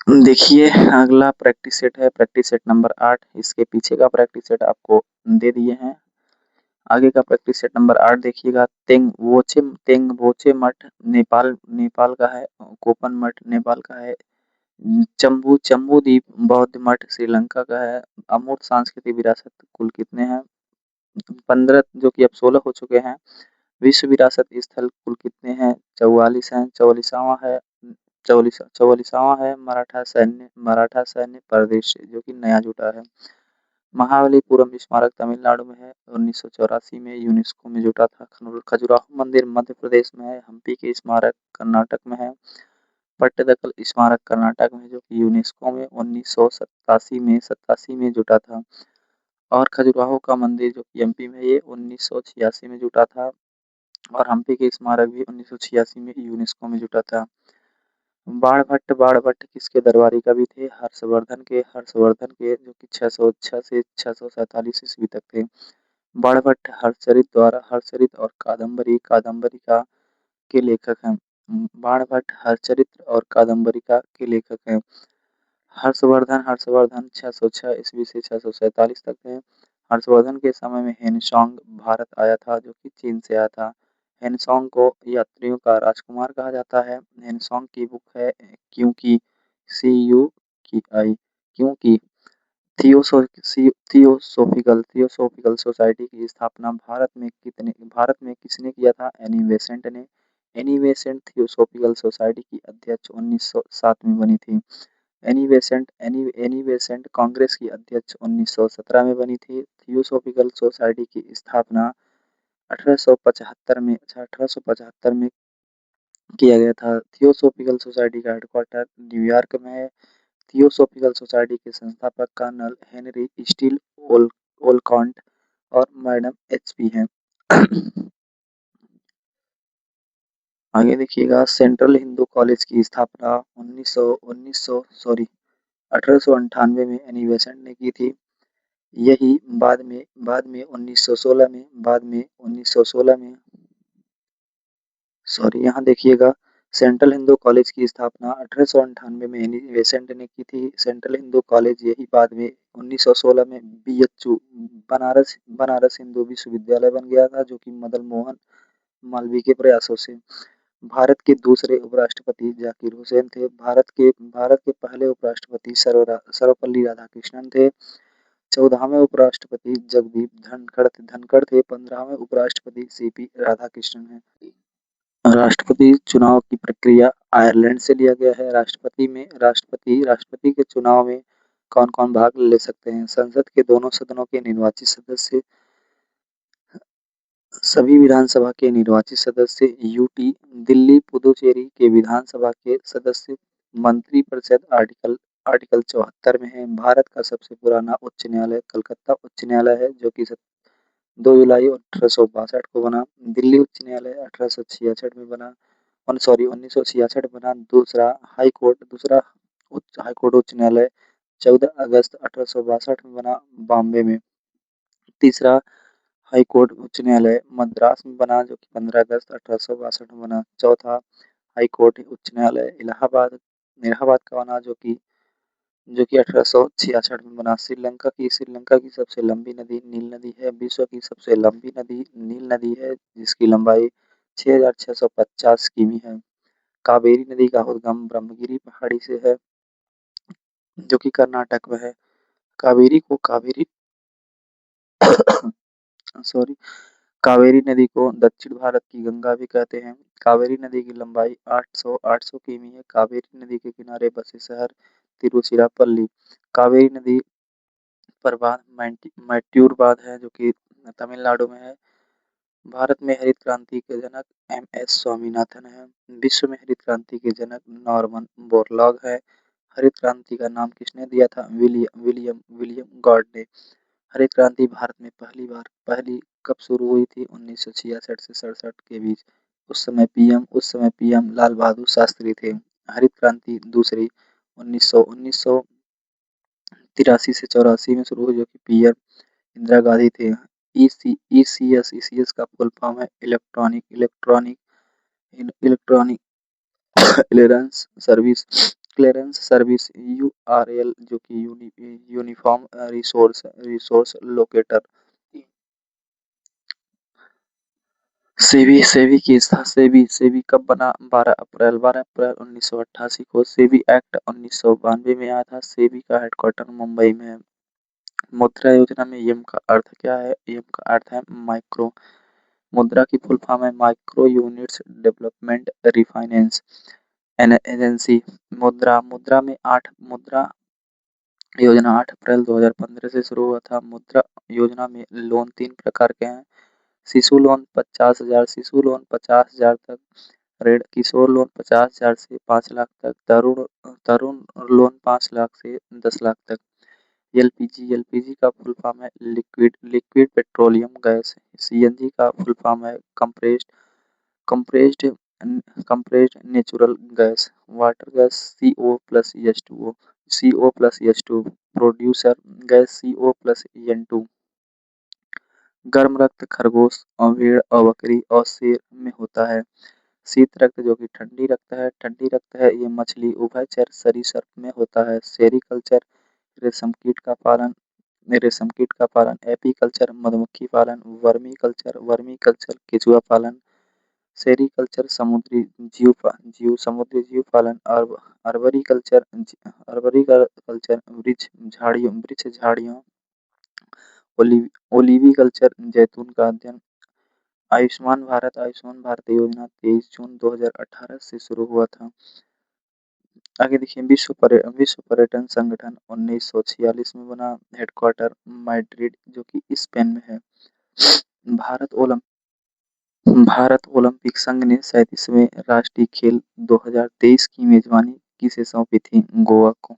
देखिए, अगला practice set है, प्रैक्टिस सेट नंबर 8। इसके पीछे का प्रैक्टिस सेट आपको दे दिए हैं। आगे का प्रैक्टिस सेट नंबर 8 देखिएगा। तेंगबोचे मठ नेपाल नेपाल का है। कोपन मठ नेपाल का है। जम्बू द्वीप बौद्ध मठ श्रीलंका का है। अमूर्त सांस्कृतिक विरासत कुल कितने हैं? 15, जो कि अब 16 हो चुके हैं। विश्व विरासत स्थल कुल कितने हैं? 44 हैं। 44वां है। 44वां है मराठा सैन्य प्रदेश, जो कि नया जुटा है। महाबलीपुरम स्मारक तमिलनाडु में है। 1984 में यूनेस्को में जुटा था। खजुराहो मंदिर मध्य प्रदेश में है। हम्पी के स्मारक कर्नाटक में है। पट्टदकल स्मारक कर्नाटक में, जो कि यूनेस्को में 1987 में जुटा था। और खजुराहो का मंदिर जो कि एमपी में, ये 1986 में जुटा था। और हम्पी के स्मारक भी 1986 में यूनेस्को में जुटा था। बाणभट्ट किसके दरबारी कवि थे? हर्षवर्धन के, जो कि 606 से 647 ईस्वी तक थे। बाणभट्ट हर्षचरित और कादम्बरिका के लेखक हैं। बाणभट्ट हर्षचरित्र और कादम्बरिका के लेखक हैं। हर्षवर्धन 606 ईस्वी से 647 तक थे। हर्षवर्धन के समय में हेनसोंग भारत आया था, जो कि चीन से आया था। हेनसोंग को यात्रियों का राजकुमार कहा जाता है। हेनसोंग की बुक है क्योंकि क्योंकि थियोसोफिकल सोसाइटी की स्थापना भारत में किसने किया था? एनी बेसेंट ने। एनी बेसेंट थियोसोफिकल सोसाइटी की अध्यक्ष 1907 में बनी थी। एनी बेसेंट कांग्रेस की अध्यक्ष 1917 में बनी थी। थियोसोफिकल सोसाइटी की स्थापना 1875 में किया गया था। थियोसोफिकल सोसाइटी का हेडक्वार्टर न्यूयॉर्क में है। थियोसोफिकल सोसाइटी के संस्थापक कर्नल हेनरी स्टील ओलकॉन्ट और मैडम एचपी हैं। आगे देखिएगा, सेंट्रल हिंदू कॉलेज की स्थापना 1898 में एनी बेसेंट ने की थी। यही बाद में 1916 में सॉरी, यहाँ देखिएगा, सेंट्रल हिंदू कॉलेज की स्थापना 1898 में एनी बेसेंट ने की थी। सेंट्रल हिंदू कॉलेज यही बाद में 1916 में बीएचयू बनारस हिंदू विश्वविद्यालय बन गया था, जो कि मदन मोहन मालवीय के प्रयासों से। भारत के दूसरे उपराष्ट्रपति जाकिर हुसैन थे। भारत के पहले उपराष्ट्रपति सर्वपल्ली राधाकृष्णन थे। 14वें उपराष्ट्रपति जगदीप धनखड़ थे। 15वें उपराष्ट्रपति सीपी राधाकृष्णन हैं। राष्ट्रपति चुनाव की प्रक्रिया आयरलैंड से लिया गया है। राष्ट्रपति के चुनाव में कौन कौन भाग ले सकते हैं? संसद के दोनों सदनों के निर्वाचित सदस्य, सभी विधानसभा के निर्वाचित सदस्य, यूटी दिल्ली पुदुचेरी के विधानसभा के सदस्य, मंत्रिपरिषद आर्टिकल 74 में है। भारत का सबसे पुराना उच्च न्यायालय कलकत्ता उच्च न्यायालय है, जो कि 2 जुलाई 1862 को बना। दिल्ली उच्च न्यायालय 1866 में बना। 1966 में बना। दूसरा हाई कोर्ट उच्च न्यायालय 14 अगस्त 1862 में बना, बॉम्बे में। तीसरा हाई कोर्ट उच्च न्यायालय मद्रास में बना, जो कि 15 अगस्त 1862 में बना। चौथा हाई कोर्ट उच्च न्यायालय इलाहाबाद का बना, जो कि 1866 में बना। श्रीलंका की सबसे लंबी नदी नील नदी है। विश्व की सबसे लंबी नदी नील नदी है, जिसकी लंबाई 6650 किमी है। कावेरी नदी का उद्गम ब्रह्मगिरी पहाड़ी से है, जो कि कर्नाटक में है। कावेरी सॉरी कावेरी नदी को दक्षिण भारत की गंगा भी कहते हैं। कावेरी नदी की लंबाई 800 किमी है। कावेरी नदी के किनारे बसे शहर तिरुचिरापल्ली। कावेरी नदी पर बांध मैट्यूर बांध है, जो कि तमिलनाडु में है। भारत में हरित क्रांति के जनक एम.एस. स्वामीनाथन हैं। विश्व में हरित क्रांति के जनक नॉर्मन बोरलॉग है। हरित क्रांति का नाम किसने दिया था? विलियम गॉड ने। हरित क्रांति भारत में पहली कब शुरू हुई थी? 1966 से 67 के बीच। उस समय पीएम लाल बहादुर शास्त्री थे। हरित क्रांति दूसरी 1983 से 84 में शुरू हुई, जो कि पीएम इंदिरा गांधी थे। ईसीएस का फुल फॉर्म है electronic clearance service clearance service URL जो कि uniform resource locator. SEBI SEBI की था सेबी सेबी कब बना? 12 अप्रैल 1988 को सेबी एक्ट 1992 में आया था। सेबी का हेडक्वार्टर मुंबई में है। मुद्रा योजना में यम का अर्थ क्या है? यम का अर्थ है माइक्रो। मुद्रा की फुल फॉर्म है micro units development refinance agency. मुद्रा मुद्रा में आठ मुद्रा योजना 8 अप्रैल 2015 से शुरू हुआ था। मुद्रा योजना में लोन 3 प्रकार के हैं। शिशु लोन 50,000 शिशु लोन 50,000 तक, ऋण किशोर लोन 50,000 से 5 लाख तक, तरुण तरुण लोन 5 लाख से 10 लाख तक। एलपीजी एलपीजी का फुल फॉर्म है liquid liquid petroleum gas. CNG का फुल फॉर्म है compressed compressed natural gas. Water gas CO+H2O producer gas CO+N2। गर्म रक्त खरगोश और भेड़ और बकरी और शेर में होता है। शीत रक्त जो कि ठंडी रक्त है ये मछली उभयचर सरीसृप में होता है। सेरीकल्चर रेशम कीट का पालन, एपीकल्चर मधुमक्खी पालन, वर्मी कल्चर केचुआ पालन, सेरीकल्चर समुद्री जीव पालन, अर्बरी कल्चर वृक्ष झाड़ियों, ओलिवी कल्चर जैतून का अध्ययन। आयुष्मान भारत योजना 23 जून 2018 से शुरू हुआ था। आगे देखिए विश्व पर्यटन संगठन 1946 में बना। हेडक्वार्टर मैड्रिड जो कि स्पेन में है। भारत भारत ओलंपिक संघ ने 37वें राष्ट्रीय खेल 2023 की मेजबानी किसे सौंपी थी? गोवा को।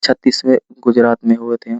36वें गुजरात में हुए थे।